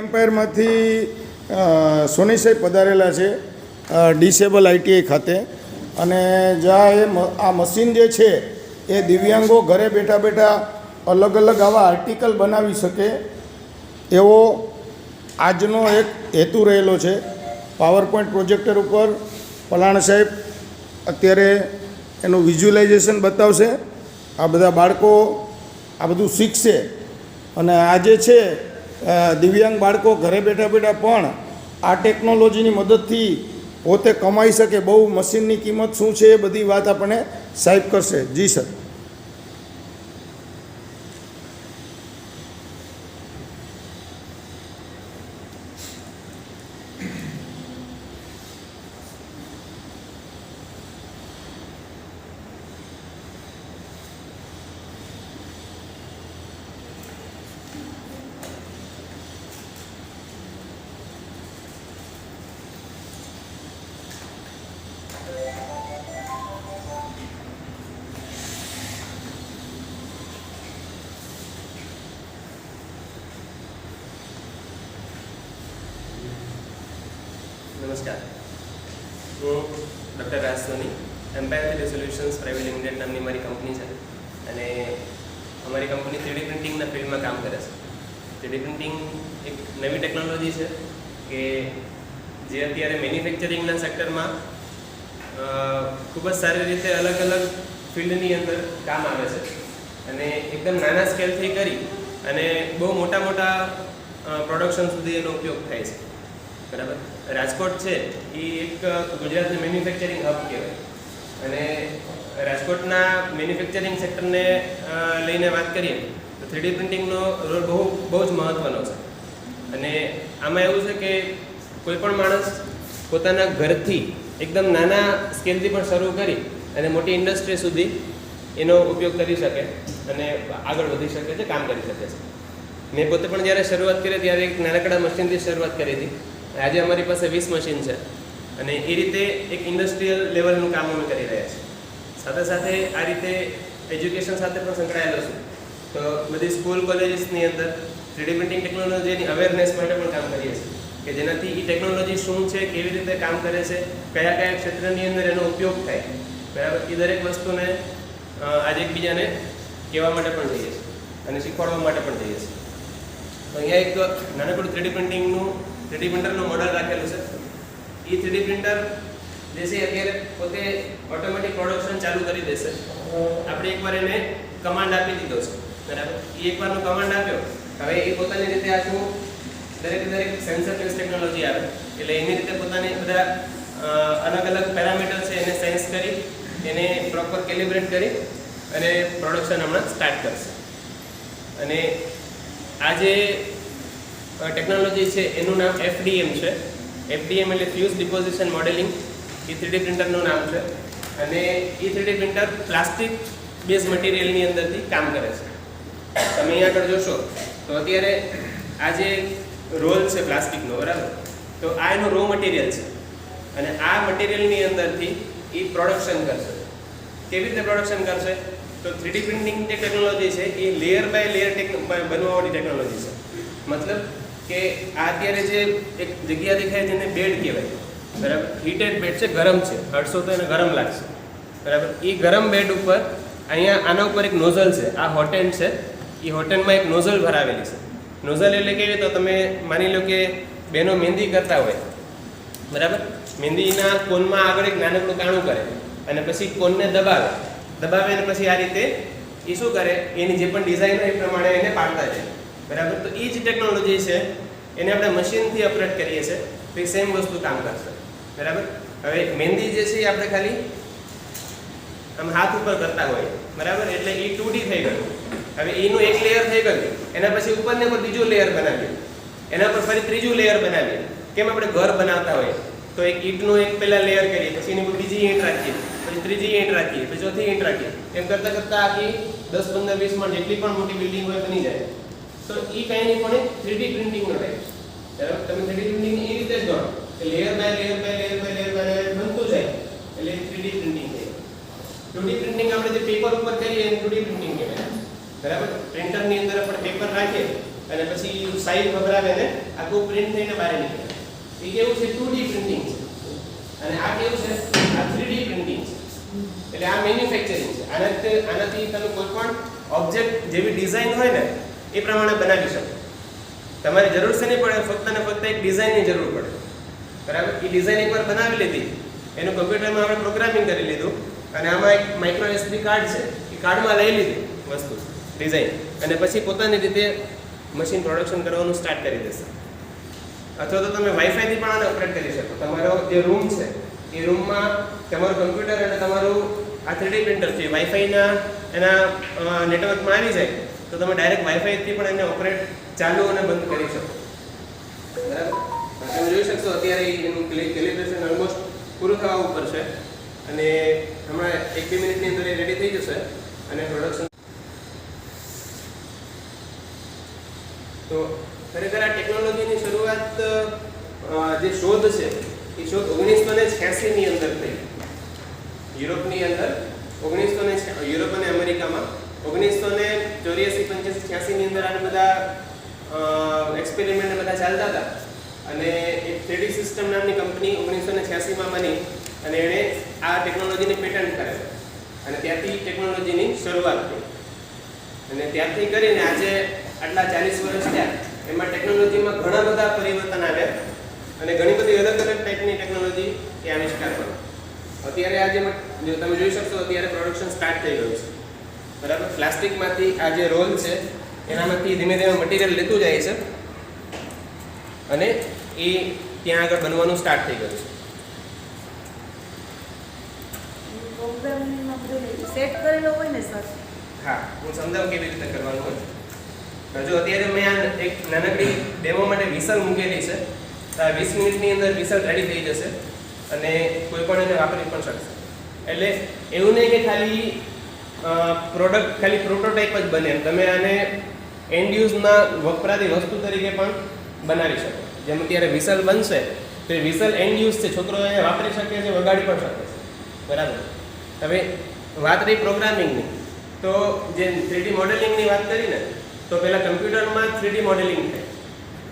એમ્પાયરમાંથી સોની સાહેબ પધારેલા છે ડિસેબલ આઈટીઆઈ ખાતે અને જ્યાં આ મશીન જે છે એ દિવ્યાંગો ઘરે બેઠા બેઠા અલગ અલગ આવા આર્ટિકલ બનાવી શકે એવો આજનો એક હેતુ રહેલો છે. પાવર પોઈન્ટ પ્રોજેક્ટર ઉપર પલાણ સાહેબ અત્યારે એનું વિઝ્યુલાઇઝેશન બતાવશે. આ બધા બાળકો આ બધું શીખશે અને આજે છે દિવ્યાંગ બાળકો ઘરે બેઠા બેઠા પણ આ ટેકનોલોજીની મદદથી પોતે કમાઈ શકે. બહુ મશીનની કિંમત શું છે એ બધી વાત આપણને સાહેબ કરશે. જી સર. નમસ્કાર, હું ડૉક્ટર રાજ સોની. એમ્પાયર સોલ્યુશન્સ પ્રાઇવેટ લિમિટેડ નામની મારી કંપની છે અને અમારી કંપની 3D પ્રિન્ટિંગના ફિલ્ડમાં કામ કરે છે. 3D પ્રિન્ટિંગ એક નવી ટેકનોલોજી છે કે જે અત્યારે મેન્યુફેક્ચરિંગના સેક્ટરમાં ખૂબ જ સારી રીતે અલગ અલગ ફિલ્ડની અંદર કામ આવે છે અને એકદમ નાના સ્કેલથી કરી અને બહુ મોટા મોટા પ્રોડક્શન સુધી એનો ઉપયોગ થાય છે. બરાબર. રાજકોટ છે એ એક ગુજરાતનું મેન્યુફેક્ચરિંગ હબ કહેવાય અને રાજકોટના મેન્યુફેક્ચરિંગ સેક્ટરને લઈને વાત કરીએ તો 3D પ્રિન્ટિંગનો રોલ બહુ જ મહત્ત્વનો છે. અને આમાં એવું છે કે કોઈ પણ માણસ પોતાના ઘરથી એકદમ નાના સ્કેલથી પણ શરૂ કરી અને મોટી ઇન્ડસ્ટ્રી સુધી એનો ઉપયોગ કરી શકે અને આગળ વધી શકે છે, કામ કરી શકે છે. મેં પોતે પણ જ્યારે શરૂઆત કરી ત્યારે એક નાનકડા મશીનથી શરૂઆત કરી હતી. આજે અમારી પાસે 20 મશીન છે અને એ રીતે એક ઇન્ડસ્ટ્રીયલ લેવલનું કામ અમે કરી રહ્યા છીએ. સાથે સાથે આ રીતે એજ્યુકેશન સાથે પણ સંકળાયેલો છું. તો બધી સ્કૂલ કોલેજીસની અંદર 3D પ્રિન્ટિંગ ટેકનોલોજીની અવેરનેસ માટે પણ કામ કરીએ છીએ કે જેનાથી એ ટેકનોલોજી શું છે, કેવી રીતે કામ કરે છે, કયા કયા ક્ષેત્રની અંદર એનો ઉપયોગ થાય, બરાબર, એ દરેક વસ્તુને આજે એકબીજાને કહેવા માટે પણ જઈએ છીએ અને શીખવાડવા માટે પણ જઈએ છીએ. તો અહીંયા એક નાનકડું 3D પ્રિન્ટરનું મોડલ રાખેલું છે. એ 3D પ્રિન્ટર જે છે અત્યારે પોતે ઓટોમેટિક પ્રોડક્શન ચાલુ કરી દેશે. આપણે એકવાર એને કમાન્ડ આપી દીધો છે, બરાબર. એ એકવારનો કમાન્ડ આપ્યો, હવે એ પોતાની રીતે આખું દરેક સેન્સર બેઝ ટેકનોલોજી આવે એટલે એની રીતે પોતાની બધા અલગ અલગ પેરામીટર છે એને સેન્સ કરી એને પ્રોપર કેલિબ્રેટ કરી અને પ્રોડક્શન હમણાં સ્ટાર્ટ કરશે. અને આ જે ટેકનોલોજી છે એનું નામ FDM છે. FDM એટલે ફ્યુઝ ડિપોઝિશન મોડેલિંગ. એ 3D પ્રિન્ટરનું નામ છે અને એ 3D પ્રિન્ટર પ્લાસ્ટિક બેઝ મટીરિયલની અંદરથી કામ કરે છે. તમે અહીંયા આગળ જોશો તો અત્યારે આ જે રોલ છે પ્લાસ્ટિકનો, બરાબર, તો આ એનો રો મટીરિયલ છે અને આ મટીરિયલની અંદરથી એ પ્રોડક્શન કરશે. કેવી રીતે પ્રોડક્શન કરશે? તો 3D પ્રિન્ટિંગ જે ટેકનોલોજી છે એ લેયર બાય લેયર બનવાવાળી ટેકનોલોજી છે. મતલબ કે આ અત્યારે જે એક જગ્યા દેખાય છે એને બેડ કહેવાય, બરાબર. હીટેડ બેડ છે, ગરમ છે, હટશો તો એને ગરમ લાગશે, બરાબર. એ ગરમ બેડ ઉપર અહીંયા આના ઉપર એક નોઝલ છે, આ હોટેન્ડ છે. એ હોટેન્ડમાં એક નોઝલ ભરાવેલી છે. નોઝલ એટલે કેવી? તો તમે માની લો કે બેનો મહેંદી કરતા હોય, બરાબર. મહેંદીના કોનમાં આગળ એક નાનકડું કાણું કરે અને પછી કોનને દબાવે અને પછી આ રીતે એ શું કરે, એની જે પણ ડિઝાઇન હોય એ પ્રમાણે એને પાડતા જાય, બરાબર. તો એ જ ટેકનોલોજી છે એને આપણે મશીનથી ઓપરેટ કરીએ છીએ તો એ સેમ વસ્તુ કામ કરશે, બરાબર. હવે મહેંદી જે છે એ આપણે ખાલી આમ હાથ ઉપર કરતા હોય, બરાબર, એટલે એ 2D થઈ ગયું. હવે એનું એક લેયર થઈ ગયું, એના પછી ઉપરને પર બીજું લેયર બનાવીએ, એના પર ફરી ત્રીજું લેયર બનાવીએ. કેમ આપણે ઘર બનાવતા હોય તો એક ઈંટનું એક પહેલાં લેયર કરીએ, પછી એની પર બીજી ઈંટ રાખીએ, પછી ત્રીજી ઈંટ રાખીએ, પછી ચોથી ઈંટ રાખીએ, એમ કરતાં કરતાં આખી 10, 15, 20 માં જેટલી પણ મોટી બિલ્ડિંગ હોય બની જાય. તો એ કંઈ નહીં પણ એક 3D પ્રિન્ટિંગનો ટાઈપ, બરાબર. તમે 3D પ્રિન્ટિંગ એ રીતે જ ગણો કે લેયર બાય લેયર બનતું જાય એટલે 3D પ્રિન્ટિંગ થાય. 2D પ્રિન્ટિંગ આપણે જે પેપર ઉપર કરીએ એને 2D પ્રિન્ટિંગ કહેવાય, બરાબર. પ્રિન્ટરની અંદર આપણે પેપર રાખીએ અને પછી સાઈઝ વગરાવે ને આખું પ્રિન્ટ થઈને બહાર નીકળે. એ કેવું છે 2D પ્રિન્ટિંગ છે અને આ કેવું છે આ 3D પ્રિન્ટિંગ છે. એટલે આ મેન્યુફેક્ચરિંગ છે. આનાથી તમે કોઈ પણ ઓબ્જેક્ટ જેવી ડિઝાઇન હોય ને એ પ્રમાણે બનાવી શકો. તમારી જરૂર છે નહીં પડે, ફક્ત ને ફક્ત એક ડિઝાઇનની જરૂર પડે. બરાબર. એ ડિઝાઇન એકવાર બનાવી લીધી, એનું કમ્પ્યુટરમાં આપણે પ્રોગ્રામિંગ કરી લીધું અને આમાં એક માઇક્રો એસડી કાર્ડ છે, એ કાર્ડમાં લઈ લીધી વસ્તુ ડિઝાઇન અને પછી પોતાની રીતે મશીન પ્રોડક્શન કરવાનું સ્ટાર્ટ કરી દેશે. અથવા તો તમે વાઈફાઈથી પણ આને ઓપરેટ કરી શકો. તમારો જે રૂમ છે એ રૂમમાં તમારું કમ્પ્યુટર અને તમારું આ 3D પ્રિન્ટર છે વાઈફાઈના એના નેટવર્કમાં આવી જાય તો તમે ડાયરેક્ટ વાઈફાઈથી પણ એને ઓપરેટ ચાલુ અને બંધ કરી શકો. બરાબર. તમે જોઈ શકશો અત્યારે એનું કેલિબ્રેશન ઓલમોસ્ટ પૂરું થવા ઉપર છે અને હમણાં 1-2 મિનિટની અંદર એ રેડી થઈ જશે અને પ્રોડક્શન. તો ખરેખર આ ટેકનોલોજીની શરૂઆત જે શોધ છે એ શોધ 1986 ની અંદર થઈ. યુરોપની અંદર યુરોપ અને અમેરિકામાં 1984-85-86 ની અંદર આ બધા એક્સપેરિમેન્ટ બધા ચાલતા હતા અને એક 3D સિસ્ટમ નામની કંપની 1986 માં બની અને એણે આ ટેકનોલોજીને પેટન્ટ કરેલ અને ત્યાંથી ટેકનોલોજીની શરૂઆત થઈ અને ત્યારથી કરીને આજે આટલા 40 વર્ષ થયા એમાં ટેકનોલોજીમાં ઘણા બધા પરિવર્તન આવ્યા અને ઘણી બધી અલગ અલગ ટાઈપની ટેકનોલોજી એ આવિષ્કાર કર્યો. અત્યારે આજે જો તમે જોઈ શકશો અત્યારે પ્રોડક્શન સ્ટાર્ટ થઈ ગયું છે. બરાબર. પ્લાસ્ટિકમાંથી આ જે રોલ છે એનામાંથી ધીમે ધીમે મટીરિયલ લેતું જાય છે અને એ ત્યાં આગળ બનવાનું સ્ટાર્ટ થઈ ગયું છે. સેટ કરેલો હોય ને સર. હા, હું સમજાવું કેવી રીતે કરવાનું હોય. જો અત્યારે મેં આ એક નાનકડી ડેમો માટે વિસલ મૂકેલી છે. 20 મિનિટની અંદર વિસલ રેડી થઈ જશે અને કોઈ પણ એને વાપરી પણ શકશે. એટલે એવું નહીં કે ખાલી પ્રોડક્ટ ખાલી પ્રોટોટાઇપ જ બને, તમે આને એન્ડ યુઝમાં વપરાતી વસ્તુ તરીકે પણ બનાવી શકો. જેમ અત્યારે વિસલ બનશે તો એ વિસલ એન્ડ યુઝ છે, છોકરો એને વાપરી શકે છે, વગાડી પણ શકે છે. બરાબર. હવે વાત રહી પ્રોગ્રામિંગની, તો જે 3D મોડેલિંગની વાત કરીને તો પહેલાં કમ્પ્યુટરમાં 3D મોડેલિંગ થાય.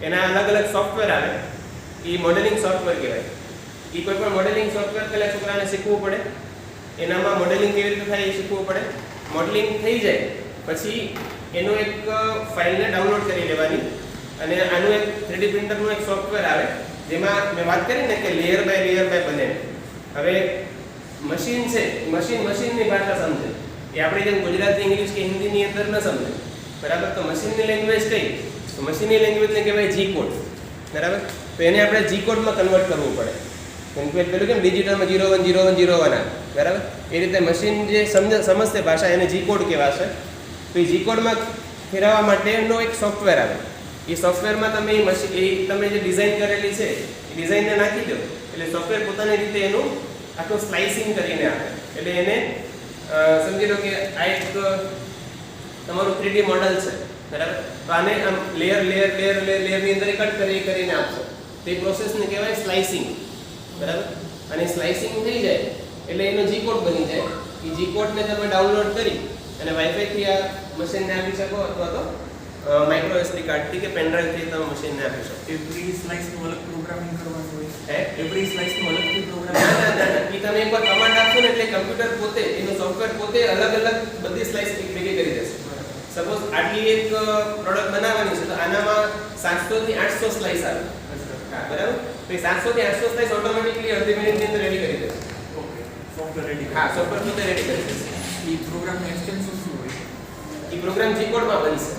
એના અલગ અલગ સોફ્ટવેર આવે, એ મોડેલિંગ સોફ્ટવેર કહેવાય. એ કોઈ પણ મોડેલિંગ સોફ્ટવેર પહેલાં છોકરાને શીખવું પડે, એનામાં મોડેલિંગ કેવી રીતે થાય એ શીખવું પડે. મોડેલિંગ થઈ જાય પછી એનું એક ફાઇલને ડાઉનલોડ કરી લેવાની અને આનું એક 3D પ્રિન્ટરનું એક સોફ્ટવેર આવે જેમાં મેં વાત કરી ને કે લેયર બાય બને. હવે મશીન છે, મશીનની ભાષા સમજે, એ આપણે જેમ ગુજરાતી, ઇંગ્લિશ કે હિન્દીની અંદર ન સમજે. બરાબર. તો મશીનની લેંગ્વેજ કઈ? તો મશીનની લેંગ્વેજને કહેવાય જી કોડ. બરાબર. તો એને આપણે જી કોડમાં કન્વર્ટ કરવું પડે. કેમ કે પેલું કેમ ડિજિટલમાં 010101 બરાબર, એ રીતે મશીન જે સમજશે ભાષા એને જી કોડ કહેવાશે. તો એ જી કોડમાં ફેરવવા માટેનો એક સોફ્ટવેર આવે. એ સોફ્ટવેરમાં તમે તમે જે ડિઝાઇન કરેલી છે એ ડિઝાઇનને નાખી દો એટલે સોફ્ટવેર પોતાની રીતે એનું આખું સ્લાઇસિંગ કરીને આપે. એટલે એને સમજી લો કે આ એક તમારું 3D મોડલ છે. બરાબર. તો આને આમ લેયરની અંદર કટ કરીને આપશો તો એ પ્રોસેસને કહેવાય સ્લાઇસિંગ. બરાબર. અને સ્લાઇસિંગ થઈ જાય એટલે એનો જી કોડ બની જાય. એ જી કોડને તમે ડાઉનલોડ કરી અને વાઈફાઈથી આ મશીનને આપી શકો અથવા તો માઇક્રો એસડી કાર્ડથી કે પેનડ્રાઈવથી તમે મશીનને આપી શકો. એવરી સ્લાઇસનું અલગ પ્રોગ્રામિંગ કરવાનું હોય. એવરી સ્લાઇસનું અલગથી ના. એ તમે એકવાર કમાન્ડ આપશો ને એટલે કમ્પ્યુટર પોતે એનું સોફ્ટવેર પોતે અલગ બધી સ્લાઇસ ભેગી કરી દેશે. સપોઝ આટલી એક પ્રોડક્ટ બનાવવાની છે તો આનામાં 700 થી 800 સ્લાઇસ આવે. બરાબર. તો એ 700 થી 800 સ્લાઇસ ઓટોમેટિકલી અડધી મિનિટની અંદર રેડી કરી દેશે. ઓકે. Software ready. હા, સોફ્ટવેર પોતે રેડી કરી દેશે. એ પ્રોગ્રામનું એક્સટેન્શન શું હોય? એ પ્રોગ્રામ જી કોડમાં બનશે.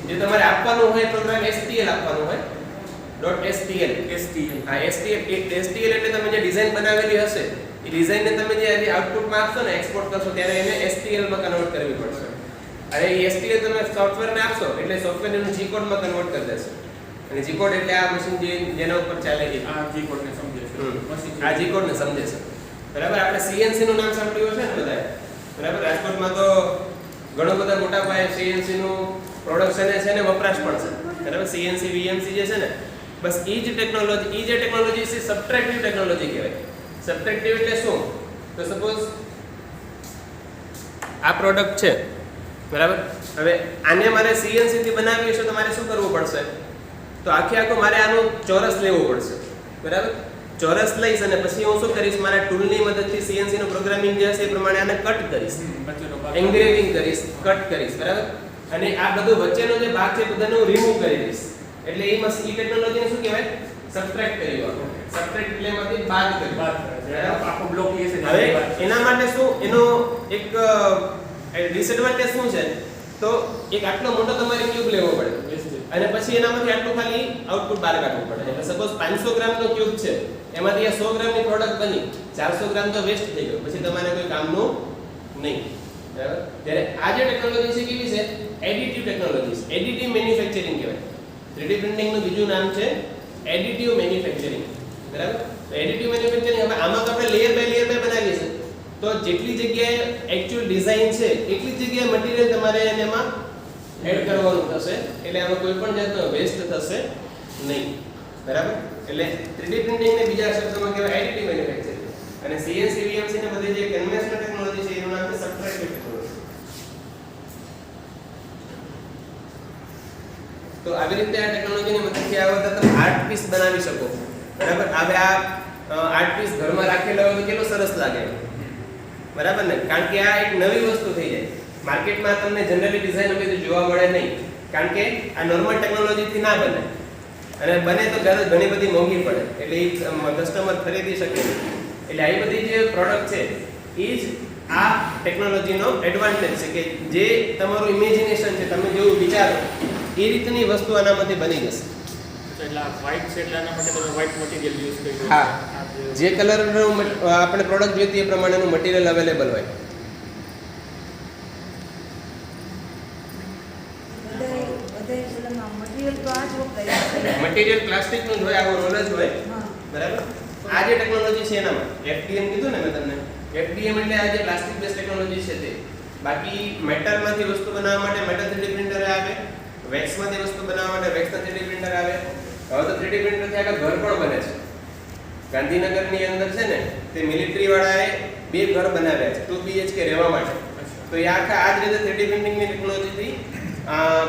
જે તમારે આપવાનું હોય પ્રોગ્રામ STL આપવાનું હોય. .stl. હા, STL એટલે તમે જે ડિઝાઇન બનાવેલી હશે એ ડિઝાઇનને તમે જે આઉટપુટમાં આપશો ને, એક્સપોર્ટ કરશો ત્યારે એને STL માં કન્વર્ટ કરવી પડશે. અને એ STL તમે સોફ્ટવેરને આપશો એટલે સોફ્ટવેર એનું જી કોડમાં કન્વર્ટ કરી દેશે. અને જી કોડ એટલે આ મશીન જેના ઉપર ચાલે છે આ જી કોડને સમજે છે. મશીન આ જી કોડને સમજે છે. બરાબર. આપણે CNC નું નામ સાંભળ્યું હશે ને બધાએ. બરાબર. રાજકોટમાં તો ઘણો બધા મોટા પાયે CNC નું પ્રોડક્શન છે ને વપરાશ પણ છે. બરાબર. CNC VNC જે છે ને બસ એ જે ટેકનોલોજી છે સબટ્રેક્ટિવ ટેકનોલોજી કહેવાય. સબટ્રેક્ટિવ એટલે શું? તો સપોઝ આ પ્રોડક્ટ છે. બરાબર. હવે આને મારે CNC થી બનાવવી છે તો મારે શું કરવું પડશે? તો આખો મારે આનું ચોરસ લેવો પડશે, બરાબર? ચોરસ લઈશ અને પછી હું શું કરીશ, મારા ટૂલની મદદથી CNC નું પ્રોગ્રામિંગ જે હશે એ પ્રમાણે આને કટ કરીશ, વચ્ચેનો ભાગ. એન્ગ્રેવિંગ કરીશ, કટ કરીશ, બરાબર? અને આ બધો વચ્ચેનો જે ભાગ છે બધાને હું રિમૂવ કરી દઈશ. એટલે એ ટેકનોલોજીને શું કહેવાય? સબટ્રેક્ટ કર્યું. સબટ્રેક્ટ એટલે એમાંથી બાદ કર્યું. બાદ કરે છે. આખો બ્લોક એ છે ને હવે બાદ છે. એના માટે શું એનો એક ડિસએડવાન્ટેજ શું છે, તો એક આટલો મોટો તમારે ક્યુબ લેવો પડે Wastage. અને પછી એનામાંથી આટલું ખાલી આઉટપુટ બહાર કાઢવું પડે. એટલે સપોઝ 500 ગ્રામનો ક્યુબ છે, એમાંથી આ 100 ગ્રામની પ્રોડક્ટ બની, 400 ગ્રામ તો વેસ્ટ થઈ ગયો, પછી તમારે કોઈ કામનું નહીં, બરાબર? ત્યારે આ જે ટેકનોલોજી છે કેવી છે? એડિટિવ ટેકનોલોજી છે. એડિટિવ મેન્યુફેક્ચરિંગ કહેવાય. 3D પ્રિન્ટિંગનું બીજું નામ છે એડિટિવ મેન્યુફેક્ચરિંગ, બરાબર? તો એડિટિવ મેન્યુફેક્ચરિંગ, હવે આમાં તો આપણે લેયર બાય બનાવીએ છીએ, તો જેટલી જગ્યાએ એકચ્યુઅલ ડિઝાઇન છે એટલી જ જગ્યાએ મટીરીયલ તમારે એમાં એડ કરવાનું થશે, એટલે આમાં કોઈ પણ જાતનો વેસ્ટ થશે નહીં, બરાબર? એટલે 3D પ્રિન્ટિંગ ને બીજા શબ્દોમાં કહેવાય એડિટિવ મેન્યુફેક્ચરિંગ. અને CNC VMC ને બધી જે કન્વેન્શનલ ટેકનોલોજી છે એનું નામ છે સબટ્રેક્ટિવ ટેકનોલોજી. તો આવી રીતે આ ટેકનોલોજીની મદદથી આ બધા તમે આર્ટ પીસ બનાવી શકો, બરાબર? હવે આ આર્ટ પીસ ઘરમાં રાખેલા હોય તો કેટલો સરસ લાગે, બરાબર ને? કારણ કે આ એક નવી વસ્તુ થઈ જાય. માર્કેટમાં તમને જનરલી ડિઝાઇન હવે જોવા મળે નહીં, કારણ કે આ નોર્મલ ટેકનોલોજીથી ના બને, અને બને તો ઘણી બધી મોંઘી પડે, એટલે એ કસ્ટમર ખરીદી શકે નહીં. એટલે આવી બધી જે પ્રોડક્ટ છે એ જ આ ટેકનોલોજીનો એડવાન્ટેજ છે, કે જે તમારું ઇમેજિનેશન છે, તમે જેવું વિચારો એ રીતની વસ્તુ આનામાંથી બની જશે. એટલે આ white છે એટલે આના માટે તમે white material use કર્યું. હા. આ જે કલરનું આપણે પ્રોડક્ટ જોઈતી એ પ્રમાણેનું મટીરિયલ અવેલેબલ હોય. બધાય પેલામાં મટીરિયલ તો આ જ વપરાય. મટીરિયલ પ્લાસ્ટિકનું જ હોય, આવો રોલ જ હોય, હા. બરાબર? આ જે ટેકનોલોજી છે એનામાં FDM કીધું ને મેં તમને, FDM એટલે આ જે પ્લાસ્ટિક બેઝ ટેકનોલોજી છે તે. બાકી મેટલમાંથી વસ્તુ બનાવવા માટે મેટલ 3D પ્રિન્ટર આવે, વેક્સમાંથી વસ્તુ બનાવવા માટે વેક્સના 3D પ્રિન્ટર આવે. હવે તો 3D પ્રિન્ટરથી આખા ઘર પણ બને છે. ગાંધીનગરની અંદર છે ને તે મિલિટરી વાળાએ 2 ઘર બનાવ્યા છે 2 BHK રહેવા માટે. તો એ આખા આ જ રીતે 3D પ્રિન્ટિંગની ટેકનોલોજીથી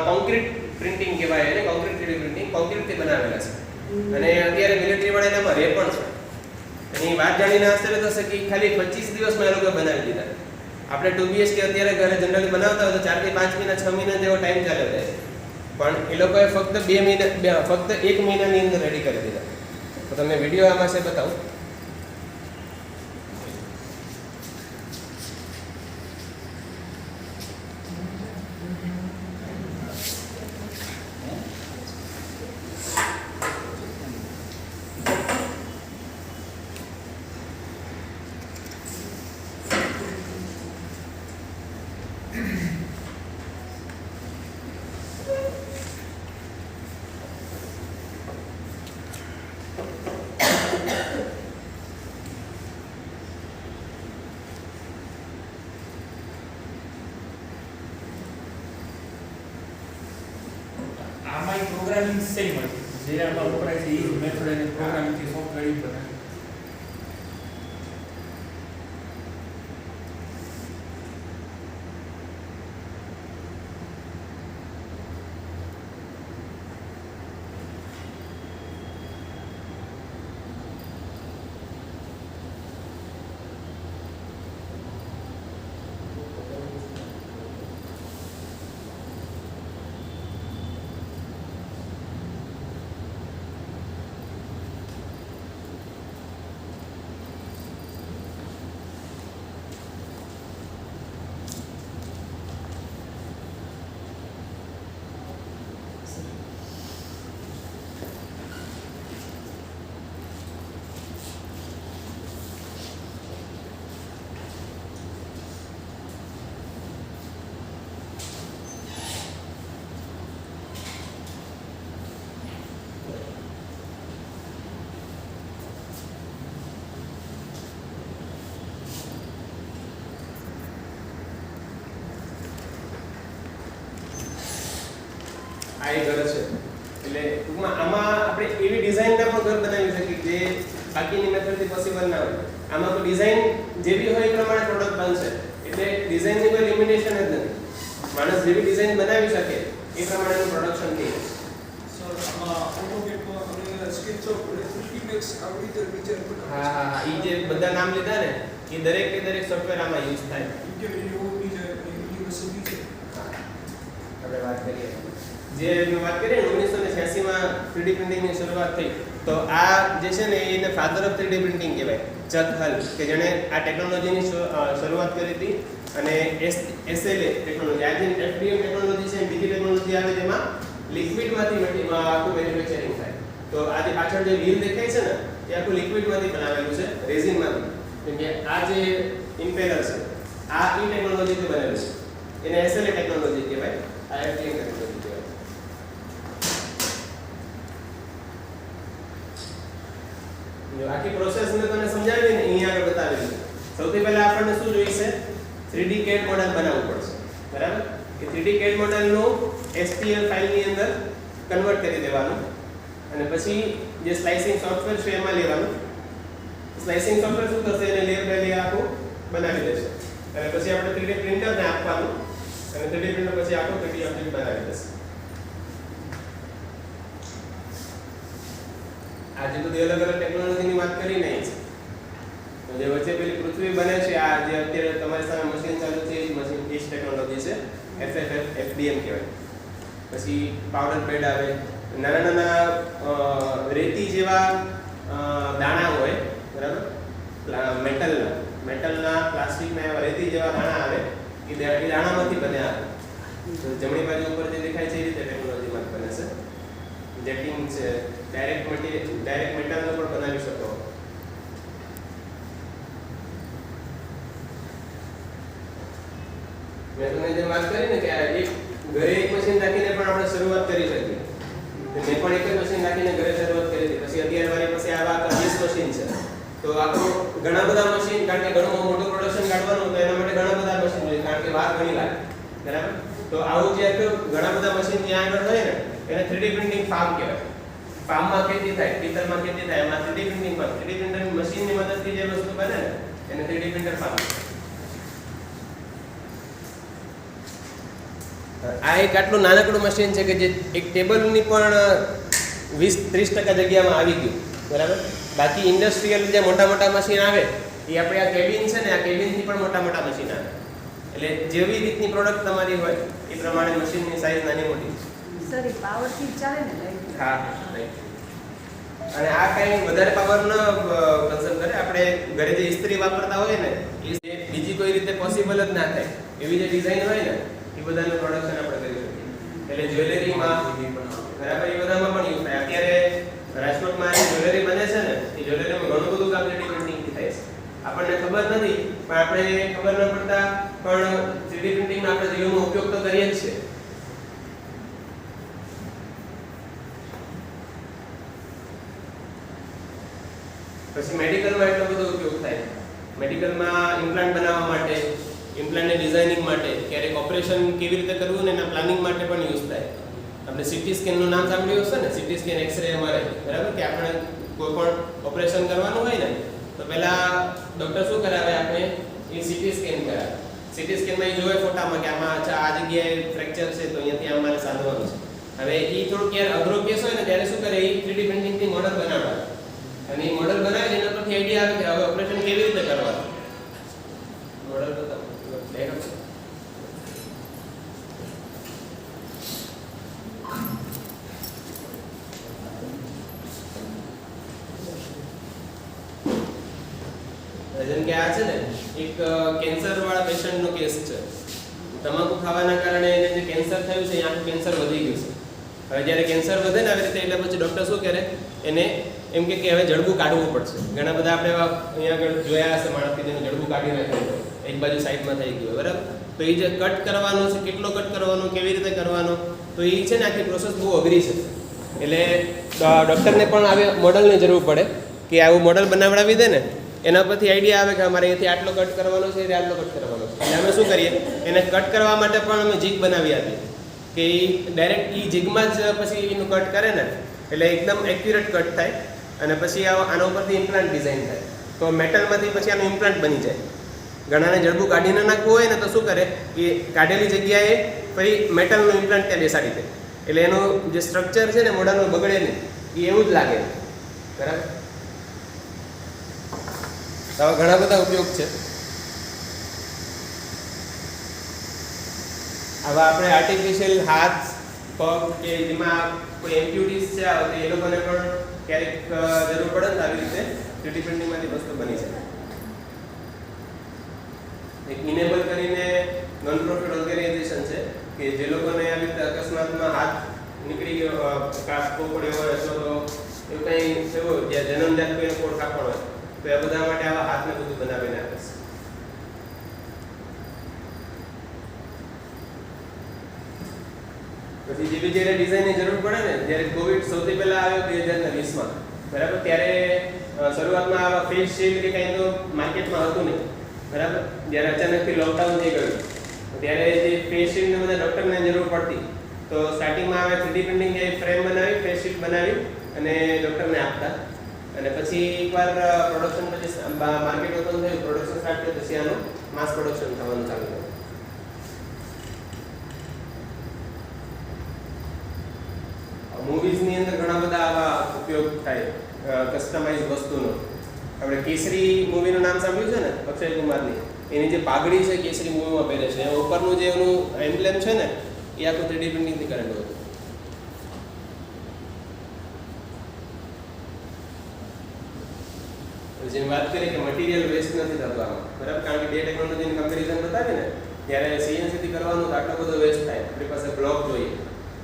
કોન્ક્રીટ પ્રિન્ટિંગ કહેવાય એને, કોન્ક્રીટ 3D પ્રિન્ટિંગ કોન્ક્રીટથી બનાવેલા છે. અને અત્યારે મિલિટરી વાળા એનામાં રહે પણ છે. એની વાત જાણીને આશ્ચર્ય થશે કે ખાલી 25 દિવસમાં એ લોકો બનાવી દીધા. આપણે 2 BHK અત્યારે ઘરે જનરલી બનાવતા હોય તો 4 થી 5 મહિના 6 મહિના જેવો ટાઈમ ચાલે જાય, પણ એ લોકોએ ફક્ત 2 મહિના ફક્ત 1 મહિનાની અંદર રેડી કરી દીધા. તો તમે વિડીયો આમાં છે બતાવો. આમાં પ્રોગ્રામિંગ સેમ હોય, જે આમાં વપરાય છે એ મેથડ અને પ્રોગ્રામિંગ થી સોફ્ટવેર ઈ બને. આ એક ઘર છે, એટલે ટૂંકમાં આમાં આપણે એવી ડિઝાઇનના પણ ઘર બનાવી શકીએ જે બાકીની મેથડથી પોસિબલ ના હોય. આમાં તો ડિઝાઇન જેવી હોય એ પ્રમાણે પ્રોડક્ટ બનશે, એટલે ડિઝાઇનની કોઈ લિમિટેશન જ નથી. માણસ જેવી ડિઝાઇન બનાવી શકે એ પ્રમાણેનું પ્રોડક્શન થઈ જશે. હા એ જે બધા નામ લીધા ને એ દરેક કે દરેક સોફ્ટવેર આમાં યુઝ થાય. આપણે વાત કરીએ જે મેં વાત કરી ને 1986 માં 3D પ્રિન્ટિંગની શરૂઆત થઈ તો આ જે છે ને એને ફાધર ઓફ 3D પ્રિન્ટિંગ કહેવાય, ચક હલ, કે જેણે આ ટેકનોલોજીની શરૂઆત કરી હતી. અને SLA ટેકનોલોજી, આ જે FDM ટેકનોલોજી છે બીજી ટેકનોલોજી આવે જેમાં લિક્વિડમાંથી આખું મેન્યુફેક્ચરિંગ થાય. તો આ જે પાછળ જે વ્હીલ દેખાય છે ને એ આખું લિક્વિડમાંથી બનાવેલું છે, રેઝિનમાંથી. કેમ કે આ જે ઇમ્પેલર છે આ ઈ ટેકનોલોજીથી બનેલું છે, એને SLA ટેકનોલોજી કહેવાય, આ FDM ટેકનોલોજી કહેવાય. જો આખી પ્રોસેસ મેં તમને સમજાવી ને અહીંયા આગળ બતાવેલી છે. સૌથી પહેલા આપણને શું જોઈશે? 3D CAD મોડેલ બનાવવું પડશે, બરાબર? કે 3D CAD મોડેલનું STL ફાઇલની અંદર કન્વર્ટ કરી દેવાનું અને પછી જે સ્લાઇસિંગ સોફ્ટવેર છે એમાં લેવાનું. સ્લાઇસિંગ સોફ્ટવેર શું કરશે? એને લેયર બાય લેયર આખું બનાવી દેશે અને પછી આપણે 3D પ્રિન્ટરને આપવાનું અને 3D પ્રિન્ટર પછી આખું 3D ઓબ્જેક્ટ બનાવી દેશે. આજે બધી અલગ અલગ ટેકનોલોજીની વાત કરી નહીં છે. તો જે વચ્ચે પેલી પૃથ્વી બને છે, આ જે અત્યારે તમારી સામે મશીન ચાલુ છે એ મશીન એ જ ટેકનોલોજી છે, FDM કહેવાય. પછી પાવડર બેડ આવે, નાના નાના રેતી જેવા દાણા હોય, બરાબર? મેટલના પ્લાસ્ટિકના એવા રેતી જેવા દાણા આવે, એ દાણામાંથી બન્યા આવે. તો જમણી બાજુ ઉપર જે દેખાય છે એ રીતે ટેકનોલોજીમાં બને છે. જેટિંગ છે, ડાયરેક્ટ મેટલનો પણ બનાવી શકો. મેં તમને જે વાત કરી ને કે એક ઘરે એક મશીન રાખીને પણ આપણે શરૂઆત કરી શકીએ. મેં પણ એક જ મશીન રાખીને ઘરે શરૂઆત કરી હતી. પછી અત્યારે મારી પાસે આવા 20 મશીન છે. તો આપણું ઘણા બધા મશીન, કારણ કે ઘણું મોટું પ્રોડક્શન કાઢવાનું તો એના માટે ઘણા બધા મશીન જોઈએ, કારણ કે વાર ઘણી લાગે, બરાબર? તો આવું જે ઘણા બધા મશીન જ્યાં આગળ હોય ને એને 3D પ્રિન્ટિંગ ફાર્મ કહેવાય. ફાર્મમાં ખેતી થાય, પિત્તળમાં ખેતી થાય, એમાં 3D printing farm. 3D printer મશીનની મદદથી જે વસ્તુ બને ને એને 3D પ્રિન્ટર ફાર્મ. આ એક આટલું નાનકડું મશીન છે કે જે એક ટેબલની પણ 20-30% જગ્યામાં આવી ગયું, બરાબર? બાકી ઇન્ડસ્ટ્રીયલ જે મોટા મોટા મશીન આવે એ આપણે આ કેબિન છે ને આ કેબિનથી પણ મોટા મોટા મશીન આવે. એટલે જેવી રીતની પ્રોડક્ટ તમારી હોય એ પ્રમાણે મશીનની સાઈઝ નાની મોટી છે. સર એ પાવરથી જ ચાલે ને લાઈટ? હા, રાઈટ. અને આ કંઈ વધારે પાવર ન કન્ઝ્યુમ કરે. આપણે ઘરે જે ઇસ્ત્રી વાપરતા હોય ને એ બીજી કોઈ રીતે પોસિબલ જ ના થાય એવી જે ડિઝાઇન હોય ને એ બધાનું પ્રોડક્શન આપણે કરી શકીએ. એટલે જ્વેલરીમાં, બરાબર, એ બધામાં પણ યુઝ થાય. અત્યારે રાજકોટમાં જે જ્વેલરી બને છે ને એ જ્વેલરીમાં ઘણું બધું કામ 3D પ્રિન્ટિંગથી થાય છે. આપણને ખબર નથી પણ આપણે ખબર ન પડતા પણ 3D પ્રિન્ટિંગનો આપણે જીવનમાં ઉપયોગ તો કરીએ જ છીએ. પછી મેડિકલમાં એટલો બધો ઉપયોગ થાય. મેડિકલમાં ઇમ્પ્લાન્ટ બનાવવા માટે, ઇમ્પ્લાન્ટની ડિઝાઇનિંગ માટે, ક્યારેક ઓપરેશન કેવી રીતે કરવું ને એના પ્લાનિંગ માટે પણ યુઝ થાય. આપણે સીટી સ્કેનનું નામ સાંભળ્યું હશે ને, સીટી સ્કેન, એક્સરે, MRI, બરાબર? કે આપણે કોઈ પણ ઓપરેશન કરવાનું હોય ને તો પહેલા ડોક્ટર શું કરાવે? આપણે એ સીટી સ્કેન કરાવે. સીટી સ્કેનમાં એ જોવે ફોટામાં કે આમાં અચ્છા આ જગ્યાએ ફ્રેક્ચર છે તો અહીંયાથી અમારે સાધવાનું છે. હવે એ થોડુંક યાર અઘરો કેસ હોય ને ત્યારે શું કરે? એ 3D પ્રિન્ટિંગથી મોડલ બનાવે અને એ મોડલ બનાવે એના પરથી આઈડિયા આવે કે હવે ઓપરેશન કેવી રીતે કરવાનું. મોડલ તો દેખાડો. જેમ કે આ છે ને એક કેન્સર વાળા પેશન્ટનો કેસ છે. તમાકુ ખાવાના કારણે એને જે કેન્સર થયું છે એ આખું કેન્સર વધી ગયું છે. હવે જ્યારે કેન્સર વધે ને આવી રીતે એટલે પછી ડૉક્ટર શું કરે? એને એમ કે હવે જડબું કાઢવું પડશે. ઘણા બધા આપણે અહીંયા આગળ જોયા હશે માણસ કે જેનું જડબું કાઢી નાખ્યું, એક બાજુ સાઈડમાં થઈ ગયું, બરાબર? તો એ જે કટ કરવાનો છે, કેટલો કટ કરવાનો, કેવી રીતે કરવાનો, તો એ છે ને આખી પ્રોસેસ બહુ અઘરી છે. એટલે ડૉક્ટરને પણ આવી મોડલની જરૂર પડે કે આવું મોડલ બનાવડાવી દે ને એના પરથી આઈડિયા આવે કે અમારે અહીંથી આટલો કટ કરવાનો છે, એટલે આટલો કટ કરવાનો છે. એટલે અમે શું કરીએ? એને કટ કરવા માટે પણ અમે જીગ બનાવી આપીએ કે એ ડાયરેક્ટ એ જીગમાં જ પછી એનું કટ કરે ને એટલે એકદમ એક્યુરેટ કટ થાય અને પછી આના ઉપરથી ઇમ્પ્લાન્ટ ડિઝાઇન થાય. તો મેટલમાંથી પછી આનું ઇમ્પ્લાન્ટ બની જાય. ઘણાને જડબું કાઢીને નાખવું હોય ને તો શું કરે? એ કાઢેલી જગ્યાએ ફરી મેટલનું ઇમ્પ્લાન્ટ ત્યાં બેસાડી દે. એટલે એનું જે સ્ટ્રક્ચર છે ને મોઢાનું બગડે નહીં એ એવું જ લાગે બરાબર. આવા ઘણા બધા ઉપયોગ છે. આવા આપણે આર્ટિફિશિયલ હાથ પગ કે જેમાં કોઈ એમ્પ્યુટીસ છે તો એ લોકોને પણ ક્યારેક જરૂર પડે ને આવી રીતે 3D પ્રિન્ટિંગમાંથી વસ્તુ બની છે. એક ઇનેબલ કરીને નોન પ્રોફિટ ઓર્ગેનાઇઝેશન છે કે જે લોકોને આવી રીતે અકસ્માતમાં હાથ નીકળી ગયો કાપવો પડ્યો હોય અથવા તો એવું કંઈ થયું જ્યાં જન્મજાત કોઈને કોડ કાપવાનો હોય તો એ બધા માટે આવા હાથને બધું બનાવીને આપે છે. પછી જેવી જ્યારે ડિઝાઇનની જરૂર પડે ને જ્યારે કોવિડ સૌથી પહેલા આવ્યો 2020માં બરાબર, ત્યારે શરૂઆતમાં આવા ફેસ શીલ્ડ કે કંઈ તો માર્કેટમાં હતું નહીં બરાબર. જ્યારે અચાનકથી લોકડાઉન થઈ ગયું ત્યારે જે ફેસ શીલ્ડને બધા ડૉક્ટરને જરૂર પડતી તો સ્ટાર્ટિંગમાં આવે 3D પ્રિન્ટિંગ જે ફ્રેમ બનાવી ફેસ શીલ્ડ બનાવી અને ડૉક્ટરને આપતા અને પછી એકવાર પ્રોડક્શન પછી માર્કેટ ઓપન થયું પ્રોડક્શન સ્ટાર્ટ થયું પછી આનું માસ પ્રોડક્શન થવાનું ચાલુ થયું. મૂવીઝની અંદર ઘણા બધા આવા ઉપયોગ થાય કસ્ટમાઇઝ વસ્તુનો. આપણે કેસરી મૂવીનું નામ સાંભળ્યું છે ને અક્ષય કુમારની, એની જે પાઘડી છે કેસરી મૂવીમાં પહેરે છે એ ઉપરનું જે એનું એમ્બ્લેમ છે ને એ આખું 3D પ્રિન્ટિંગથી કરેલું હતું. જેમ વાત કરીએ કે મટીરિયલ વેસ્ટ નથી થતું આમાં બરાબર, કારણ કે બે ટેકનોલોજીની કમ્પેરિઝન બતાવી ને ત્યારે સીએનસીથી કરવાનું તો આટલો બધો વેસ્ટ થાય. આપણી પાસે બ્લોક જોઈએ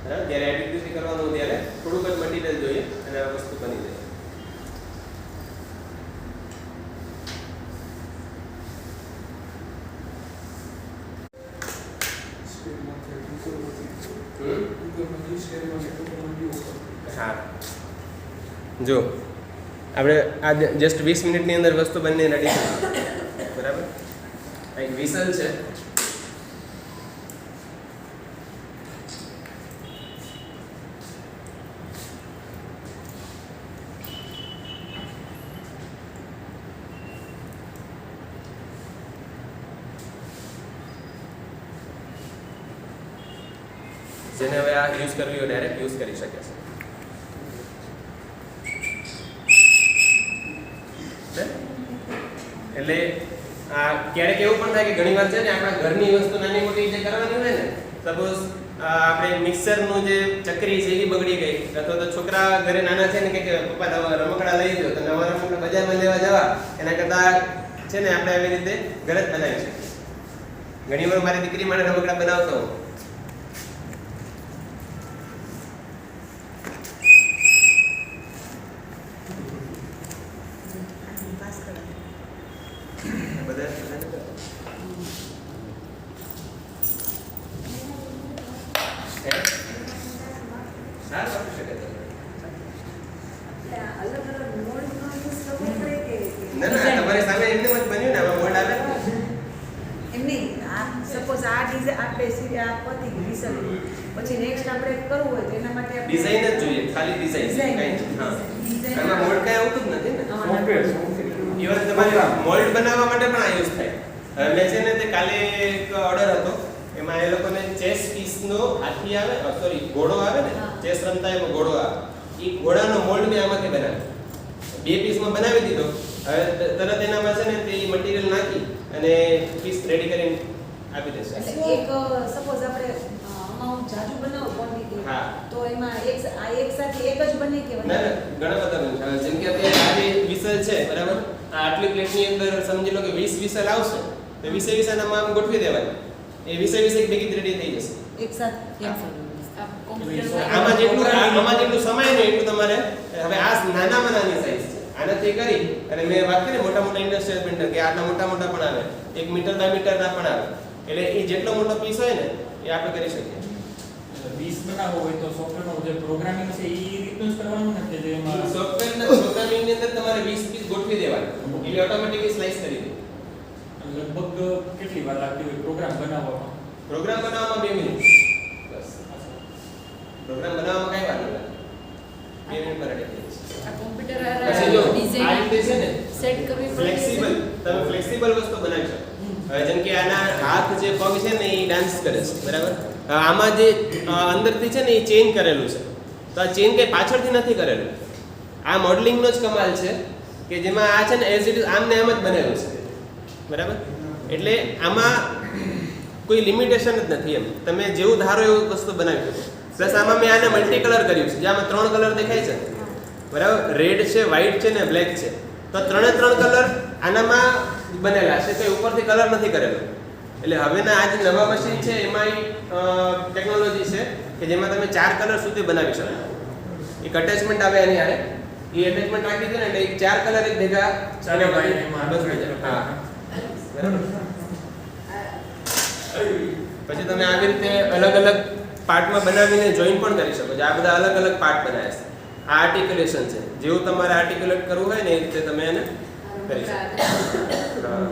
બરાબર, જ્યારે એડિટિવથી કરવાનું ત્યારે થોડુંક જ મટીરિયલ જોઈએ અને આ વસ્તુ બની જાય. હા જો આપણે આ જસ્ટ 20 મિનિટની અંદર વસ્તુ બનીને રેડી છે બરાબર. એક વિસલ છે જેને હવે આ યુઝ કરવી હોય ડાયરેક્ટ યુઝ કરી શકે છે. એટલે ક્યારેક એવું પણ થાય કે ઘણી વાર છે ને આપણા ઘરની વસ્તુ નાની મોટી જે કરવાની હોય ને, સપોઝ આપણે મિક્સરનું જે ચકરી છે એ બગડી ગઈ અથવા તો છોકરા ઘરે નાના છે ને કે પપ્પા નવા રમકડા લઈ દો તો નવા રમકડા બજારમાં લેવા જવા એના કરતાં છે ને આપણે આવી રીતે ઘરે જ બનાવી શકીએ. ઘણી વાર મારી દીકરી માટે રમકડા બનાવતો હું. પછી નેક્સ્ટ આપણે કરવું હોય તો એના માટે ડિઝાઇન જ જોઈએ, ખાલી ડિઝાઇન કંઈ. હા, આમાં મોલ્ડ કાંઈ આવતું જ નથી ને. ઇવન તમારે મોલ્ડ બનાવવા માટે પણ આ યુઝ થાય. હવે મેં છે ને તે કાલે એક ઓર્ડર હતો, એમાં એ લોકોને ચેસ પીસનો હાથી આવે સોરી ઘોડો આવે ને, ચેસ રમતા એમાં ઘોડો આવે, એ ઘોડાનો મોલ્ડ મેં આમાંથી બનાવ્યો. 2 પીસમાં બનાવી દીધો. હવે તરત એનામાં છે ને તે મટીરિયલ નાખી અને પીસ રેડી કરીને આપી દેશે. એક સપોઝ આપણે અમાઉન્ટ જાજુ બનાવો ક્વોન્ટિટી હા, તો એમાં એક સાથે એક જ બને કે ના ના ઘણા બધા બને. જેમ કે અત્યારે આ જે વિસલ છે બરાબર, આ આટલી પ્લેટની અંદર સમજી લો કે 20 વિસલ આવશે તો 20 વિસલમાં આમ ગોઠવી દેવાય, એ 20 ભેગી રેડી થઈ જશે એક સાથે. આમાં જેટલું સમય ને એટલું તમારે. હવે આ નાનામાં નાની સાઈઝ છે, આનાથી કરી અને મેં વાત કરી મોટા મોટા ઇન્ડસ્ટ્રીયલ પ્રિન્ટર કે આટલા મોટા મોટા પણ આવે, 1 મીટર 2 મીટરના પણ આવે, એટલે એ જેટલો મોટો પીસ હોય ને એ આપણે કરી શકીએ. 20 બનાવવો હોય તો સોફ્ટવેરનો જે પ્રોગ્રામિંગ છે એ રીતનું જ કરવાનું ને કે જેમાં સોફ્ટવેરના પ્રોગ્રામિંગની અંદર તમારે 20 પીસ ગોઠવી દેવાના એટલે ઓટોમેટિકલી સ્લાઇસ કરી દે. લગભગ કેટલી વાર લાગતી હોય પ્રોગ્રામ બનાવવામાં? પ્રોગ્રામ બનાવવામાં 2 મિનિટ બસ. પ્રોગ્રામ બનાવવામાં કઈ વાર ન લાગે, 2 મિનિટમાં રેડી થઈ જશે. આ કોમ્પ્યુટર પછી જો આ ડિઝાઇન રીતે છે ને સેટ કરવી પડે ફ્લેક્સિબલ, તમે ફ્લેક્સિબલ વસ્તુ બનાવી શકો. હવે જેમ કે આના હાથ જે પગ છે ને એ ડાન્સ કરે છે બરાબર, આમાં જે અંદરથી છે ને એ ચેન કરેલું છે, તો આ ચેન કંઈ પાછળથી નથી કરેલું. આ મોડલિંગનો જ કમાલ છે કે જેમાં આ છે ને એઝ ઇટ ઇઝ આમને આમ જ બનેલું છે, બરાબર. એટલે આમાં કોઈ લિમિટેશન જ નથી એમ, તમે જેવું ધારો એવું વસ્તુ બનાવી શકો. પ્લસ આમાં મેં આને મલ્ટી કલર કર્યું છે, જે આમાં 3 કલર દેખાય છે, બરાબર. રેડ છે, વ્હાઇટ છે ને બ્લેક છે, તો 3 કલર આનામાં બનેલા છે, કોઈ ઉપરથી કલર નથી કરેલો. એટલે હવેના આ જે નવા મશીન છે એમાં ટેકનોલોજી છે કે જેમાં તમે 4 કલર સુધી બનાવી શકો. એક અટેચમેન્ટ આવે એની હારે, એ એટેચમેન્ટ રાખી દો ને એટલે 4 કલર એક ભેગા ચાલે ભાઈ, એમાં બસ થઈ જાય. હા, બરાબર. પછી તમે આવી રીતે અલગ અલગ પાર્ટમાં બનાવીને જોઈન પણ કરી શકો છો. આ બધા અલગ અલગ પાર્ટ બનાવ્યા છે. આ આર્ટિક્યુલેશન છે, જેવું તમારે આર્ટિક્યુલેટ કરવું હોય ને એ રીતે તમે એને કરી શકો. હા.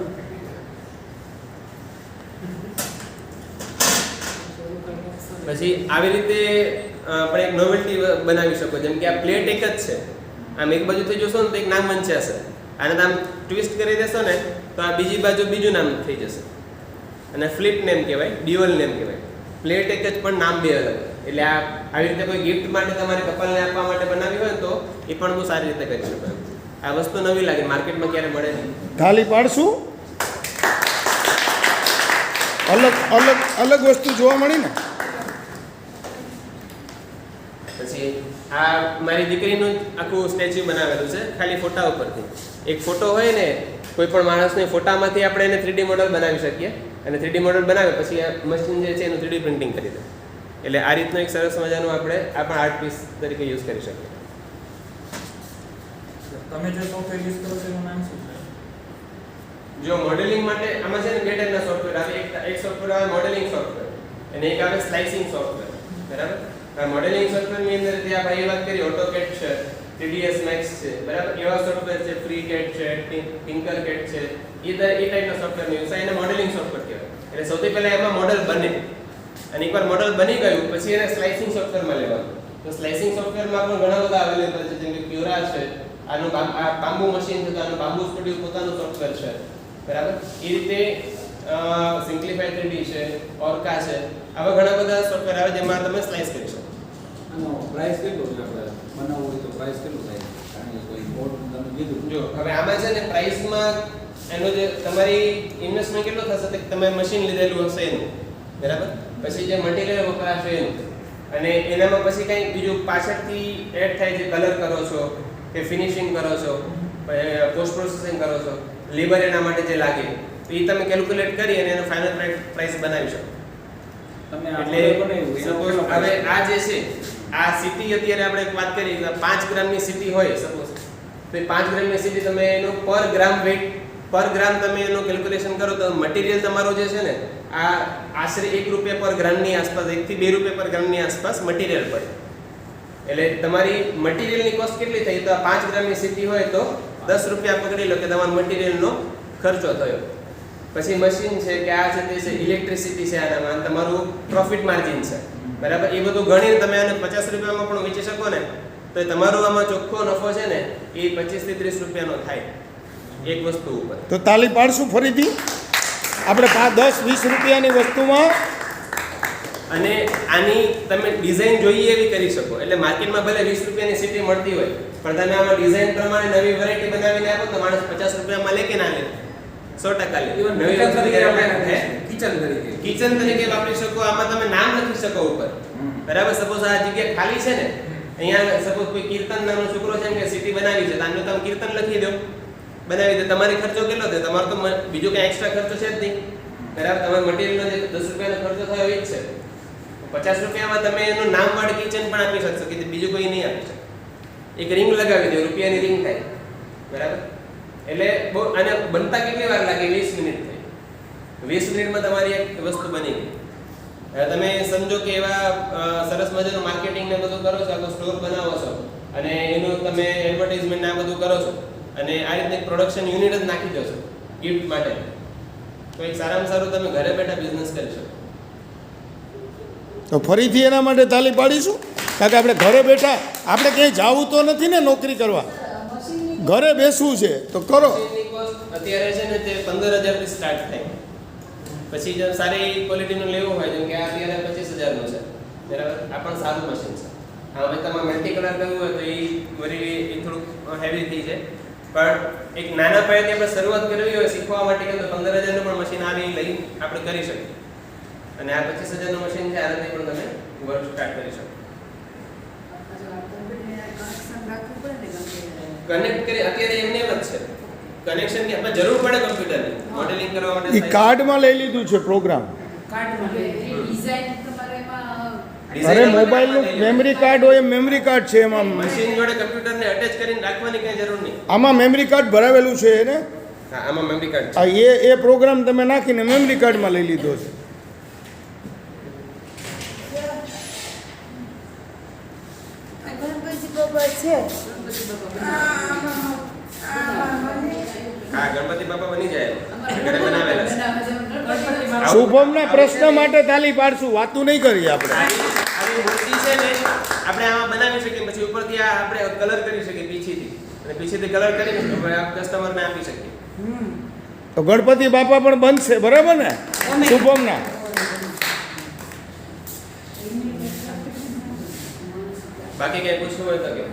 પછી આવી રીતે આપણે એક નોવેલ્ટી બનાવી શકો, જેમ કે આ પ્લેટ એક જ છે, આમ એક બાજુથી જોશો ને તો એક નામ વંચાશે, આને આમ ટ્વિસ્ટ કરી દેશો ને તો આ બીજી બાજુ બીજું નામ થઈ જશે, અને ફ્લિપ નેમ કહેવાય, ડ્યુઅલ નેમ કહેવાય. પ્લેટ એક જ પણ નામ બે અલગ. એટલે આ આવી રીતે કોઈ ગિફ્ટ માટે તમારે કપલને આપવા માટે બનાવી હોય તો એ પણ બહુ સારી રીતે કરી શકો. આ વસ્તુ નવી લાગે, માર્કેટમાં ક્યારે મળે નહીં. તાલી પાડશું. અલગ અલગ અલગ વસ્તુ જોવા મળી ને. પછી આ મારી દીકરીનું આખું સ્ટેચ્યુ બનાવેલું છે ખાલી ફોટા ઉપરથી. એક ફોટો હોય ને કોઈ પણ માણસની ફોટામાંથી આપણે એને 3D મોડલ બનાવી શકીએ, અને 3D મોડલ બનાવે પછી આ મશીન જે છે એનું 3D પ્રિન્ટિંગ કરી દે. એટલે આ રીતનું એક સરસ મજાનું આપણે આ પણ આર્ટ પીસ તરીકે યુઝ કરી શકીએ. તમે જે સોફ્ટવેર યુઝ કરો છો એનું નામ શું છે? જો મોડેલિંગ માટે આમાં છે ને બે ટાઈપના સોફ્ટવેર આવે. એક સોફ્ટવેર આવે મોડેલિંગ સોફ્ટવેર અને એક આવે સ્લાઇસિંગ સોફ્ટવેર, બરાબર. આ મોડેલિંગ સોફ્ટવેરની અંદર જે આપણે વાત કરી AutoCAD છે, 3ds Max છે, બરાબર. એવા સોફ્ટવેર છે, FreeCAD છે, Tinkercad છે, એ ટાઈપના સોફ્ટવેરનો યુઝ થાય એને મોડેલિંગ સોફ્ટવેર કહેવાય. એટલે સૌથી પહેલા એમાં મોડેલ બને, અને એકવાર મોડેલ બની ગયું પછી એને સ્લાઇસિંગ સોફ્ટવેરમાં લેવાનું. તો સ્લાઇસિંગ સોફ્ટવેરમાં પણ ઘણા બધા અવેલેબલ છે, જેમ કે Cura છે, આનું આ બાંબુ મશીન છે તો આનું બાંબુ સ્ટુડિયો પોતાનું સોફ્ટવેર છે, બરાબર. એ રીતે સિમ્પ્લિફાય 3D છે, Orca છે, આવા ઘણા બધા સોફ્ટવેર આવે જેમાં તમે સ્લાઇસ કરી શકો. આનો પ્રાઇસ કેટલો છે? આપણે બનાવવું હોય તો પ્રાઇસ કેટલું થાય? કારણ કે કોઈ મોડ તમે કીધું. જો હવે આમાં છે ને પ્રાઇસમાં એનો જે તમારી ઇન્વેસ્ટમેન્ટ કેટલો થશે તે તમે મશીન લીધેલું હશે એનું, બરાબર. પછી જે મટીરિયલ વપરાશે એનું, અને એનામાં પછી કંઈ બીજું પાછળથી એડ થાય, જે કલર કરો છો કે ફિનિશિંગ કરો છો, પોસ્ટ પ્રોસેસિંગ કરો છો, લેબર એના માટે જે લાગે તો એ તમે કેલ્ક્યુલેટ કરી અને એનો ફાઇનલ પ્રાઇસ બનાવી શકો. તમે એટલે સપોઝ હવે આ જે છે આ સીટી અત્યારે આપણે એક વાત કરી 5 ગ્રામની સીટી હોય સપોઝ, તો એ 5 ગ્રામની સીટી તમે એનું પર ગ્રામ વેઇટ પર ગ્રામ તમે એનું કેલ્ક્યુલેશન કરો તો મટીરિયલ તમારો જે છે ને આ આશરે 1 રૂપિયા પર ગ્રામની આસપાસ, 1 થી 2 રૂપિયા પર ગ્રામની આસપાસ મટીરિયલ પડે. એટલે તમારી મટીરિયલની કોસ્ટ કેટલી થઈ? તો 5 ગ્રામની સીટી હોય તો 10 રૂપિયા પકડી લો કે તમારો મટીરિયલનો ખર્ચો થયો. પછી મશીન છે કે આ છે તે છે, ઇલેક્ટ્રિસિટી છે, આનામાં તમારું પ્રોફિટ માર્જિન છે, બરાબર. એ બધું ગણીને તમે આને 50 રૂપિયામાં પણ વેચી શકો ને તો તમારો આમાં ચોખ્ખો નફો છે ને એ 25 થી 30 રૂપિયાનો થાય એક વસ્તુ ઉપર. તો તાલી પાડશું ફરીથી. આપણે 10-20 રૂપિયાની વસ્તુમાં અને આની તમે ડિઝાઇન જોઈએ એવી કરી શકો. એટલે માર્કેટમાં ભલે 20 રૂપિયાની સીટી મળતી હોય પણ તમે આમાં ડિઝાઇન પ્રમાણે નવી વેરાયટી બનાવીને આપો તો માણસ 50 રૂપિયામાં લે કે ના લે? 100% લે. નવી વસ્તુ કિચન તરીકે વાપરી શકો. આમાં તમે નામ લખી શકો ઉપર, બરાબર. સપોઝ આ જગ્યા ખાલી છે ને, અહીંયા સપોઝ કોઈ કીર્તન નામનો છોકરો છે કે સિટી બનાવી છે તો આનું તમે કીર્તન લખી દો, બનાવી દો. તમારે ખર્ચો કેટલો થયો? તમારો તો બીજો કંઈ એક્સ્ટ્રા ખર્ચો છે જ નહીં, બરાબર. તમારે મટીરિયલનો જે 10 રૂપિયાનો ખર્ચો થયો એ જ છે. 50 રૂપિયામાં તમે એનું નામ વાળું કિચન પણ આપી શકશો કે બીજું કોઈ નહીં આપી શકે. એક રિંગ લગાવી દો, રૂપિયાની રિંગ થાય, બરાબર. એટલે બહુ અને બનતા કેટલી વાર લાગે? 20 મિનિટ થઈ. 20 મિનિટમાં તમારી એક વસ્તુ બની ગઈ. તમે સમજો કે એવા સરસ મજાનું માર્કેટિંગ ને બધું કરો છો, આખો સ્ટોર બનાવો છો અને એનું તમે એડવર્ટાઇઝમેન્ટ ને આ બધું કરો છો અને આ રીતે પ્રોડક્શન યુનિટ જ નાખી દો છો ગિફ્ટ માટે, તો એક સારામાં સારું તમે ઘરે બેઠા બિઝનેસ કરી શકો. તો ફરીથી એના માટે તાલી પાડીશું. કારણ કે આપણે ઘરે બેઠા, આપણે ક્યાંય જવું તો નથી ને નોકરી કરવા, ઘરે બેસવું છે તો કરો. મશીનની કોસ્ટ અત્યારે છે ને તે 15,000 થી સ્ટાર્ટ થાય. પછી જો સારી ક્વોલિટીનું લેવું હોય જેમ કે આ અત્યારે 25,000નું છે બરાબર, આ પણ સારું મશીન છે. હવે તમારે મલ્ટી કલર કરવું હોય તો એ વળી એ થોડુંક હેવી થઈ જાય, પણ એક નાના પાયેથી આપણે શરૂઆત કરવી હોય શીખવા માટે કે તો 15,000નું પણ મશીન આવી લઈ આપણે કરી શકીએ, અને આ 25,000નું મશીન છે આનાથી પણ તમે વર્ક સ્ટાર્ટ કરી શકો. કનેક્ટ કરી અત્યારે એમને એમ જ છે કનેક્શન કે આપણે જરૂર પડે કમ્પ્યુટરની મોડેલિંગ કરવા માટે. એ કાર્ડમાં લઈ લીધું છે પ્રોગ્રામ. અરે મોબાઈલનું મેમરી કાર્ડ હોય એમ મેમરી કાર્ડ છે એમાં. મશીન જોડે કમ્પ્યુટરને અટેચ કરીને રાખવાની કઈ જરૂર નહીં. આમાં મેમરી કાર્ડ ભરાવેલું છે ને. હા, આમાં મેમરી કાર્ડ છે. આ એ પ્રોગ્રામ તમે નાખીને મેમરી કાર્ડમાં લઈ લીધો છે. ગણપતિ બાપા છે. હા, ગણપતિ બાપા બની જાય ઘરે બનાવેલા છે. શુભમના પ્રશ્ન માટે તાલી પાડશું, વાતું નહીં કરીએ આપણે. આવી મૂર્તિ છે ને આપણે આમાં બનાવી શકીએ, પછી ઉપરથી આ આપણે કલર કરી શકીએ પીછીથી, અને પીછીથી કલર કરીને કસ્ટમરને આપી શકીએ. તો ગણપતિ બાપા પણ બનશે, બરાબર ને શુભમના? બાકી કઈ પૂછવું હોય તો કે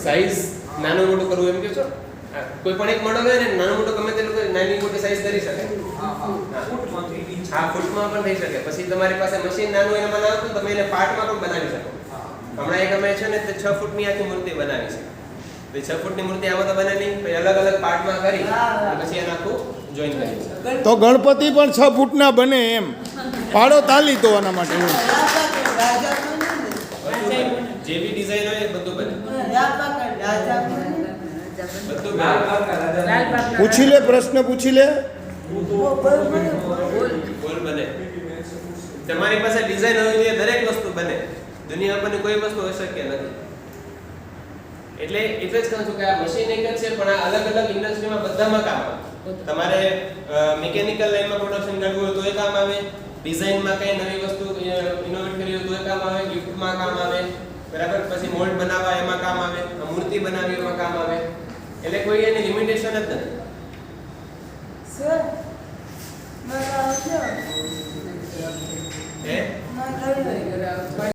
સાઈઝ નાનું મોટું કરવું એમ કહો છો? કોઈ પણ એક મોડલ હોય ને નાનું મોટું ગમે તેટલું કરે નાની મોટી સાઈઝ કરી શકે. હા, ફૂટમાં પણ થઈ શકે. પછી તમારી પાસે મશીન નાનું એમાં ના આવતું તમે એને પાર્ટમાં પણ બનાવી શકો. હમણાં એક અમે છે ને તે 6 ફૂટની આખી મૂર્તિ બનાવી છે. તો 6 ફૂટની મૂર્તિ આમાં તો બને નહીં, પછી અલગ અલગ પાર્ટમાં કરી પછી એને આખું જોઈન કરી છે. તો ગણપતિ પણ 6 ફૂટના બને એમ પાડો તાલી તો આના માટે. જેવી ડિઝાઇન હોય એ બધું બને. બધું બને. પૂછી લે, પ્રશ્ન પૂછી લે. બોલ બને. તમારી પાસે ડિઝાઇન હોવી જોઈએ, દરેક વસ્તુ બને. દુનિયા પરની કોઈ વસ્તુ અશક્ય નથી. એટલે જ કહું છું કે આ મશીન એક જ છે, પણ આ અલગ અલગ ઇન્ડસ્ટ્રીમાં બધામાં કામ આવે. તમારે મિકેનિકલ લાઈનમાં પ્રોડક્શન કાઢવું હોય તો એ કામ આવે, ડિઝાઇનમાં કઈ નવી વસ્તુ ઇનોવેટ કરવી હોય તો એ કામ આવે, ગિફ્ટમાં કામ આવે, બરાબર, પછી મોલ્ડ બનાવવા એમાં કામ આવે, મૂર્તિ બનાવવી એમાં કામ આવે. એટલે કોઈ એની લિમિટેશન જ નથી.